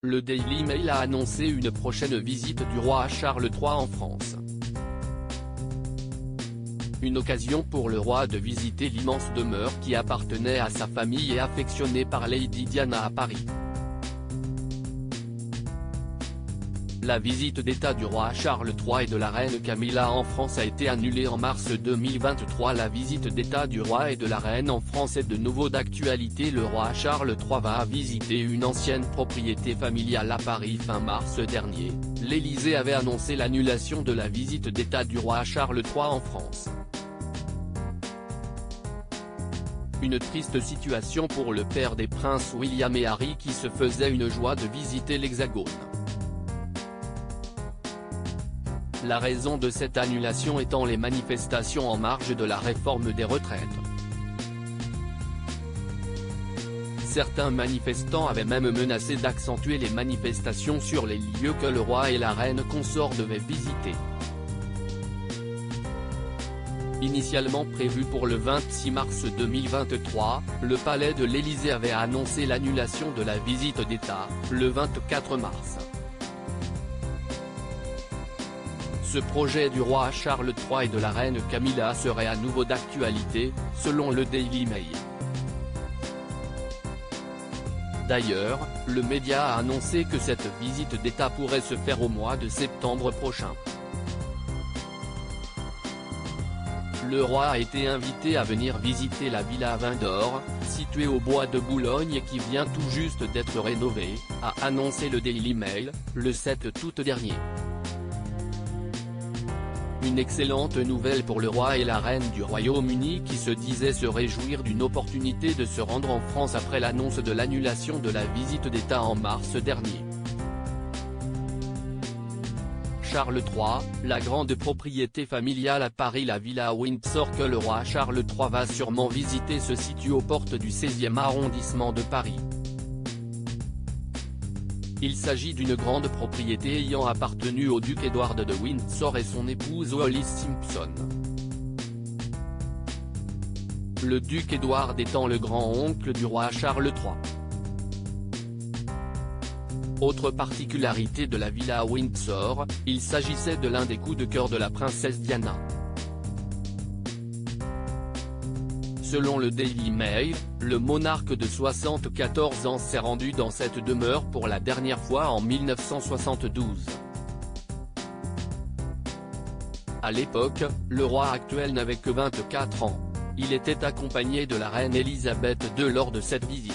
Le Daily Mail a annoncé une prochaine visite du roi Charles III en France. Une occasion pour le roi de visiter l'immense demeure qui appartenait à sa famille et affectionnée par Lady Diana à Paris. La visite d'État du roi Charles III et de la reine Camilla en France a été annulée en mars 2023. La visite d'État du roi et de la reine en France est de nouveau d'actualité. Le roi Charles III va visiter une ancienne propriété familiale à Paris fin mars dernier. L'Élysée avait annoncé l'annulation de la visite d'État du roi Charles III en France. Une triste situation pour le père des princes William et Harry qui se faisait une joie de visiter l'Hexagone. La raison de cette annulation étant les manifestations en marge de la réforme des retraites. Certains manifestants avaient même menacé d'accentuer les manifestations sur les lieux que le roi et la reine consort devaient visiter. Initialement prévu pour le 26 mars 2023, le palais de l'Élysée avait annoncé l'annulation de la visite d'État, le 24 mars. Ce projet du roi Charles III et de la reine Camilla serait à nouveau d'actualité, selon le Daily Mail. D'ailleurs, le média a annoncé que cette visite d'État pourrait se faire au mois de septembre prochain. Le roi a été invité à venir visiter la villa Vindor, située au bois de Boulogne et qui vient tout juste d'être rénovée, a annoncé le Daily Mail, le 7 août dernier. Une excellente nouvelle pour le roi et la reine du Royaume-Uni qui se disaient se réjouir d'une opportunité de se rendre en France après l'annonce de l'annulation de la visite d'État en mars dernier. Charles III, la grande propriété familiale à Paris. La villa Windsor que le roi Charles III va sûrement visiter se situe aux portes du 16e arrondissement de Paris. Il s'agit d'une grande propriété ayant appartenu au duc Édouard de Windsor et son épouse Wallis Simpson. Le duc Édouard étant le grand-oncle du roi Charles III. Autre particularité de la villa Windsor, il s'agissait de l'un des coups de cœur de la princesse Diana. Selon le Daily Mail, le monarque de 74 ans s'est rendu dans cette demeure pour la dernière fois en 1972. À l'époque, le roi actuel n'avait que 24 ans. Il était accompagné de la reine Elisabeth II lors de cette visite.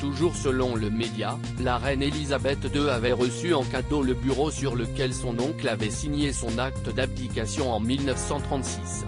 Toujours selon le média, la reine Elisabeth II avait reçu en cadeau le bureau sur lequel son oncle avait signé son acte d'abdication en 1936.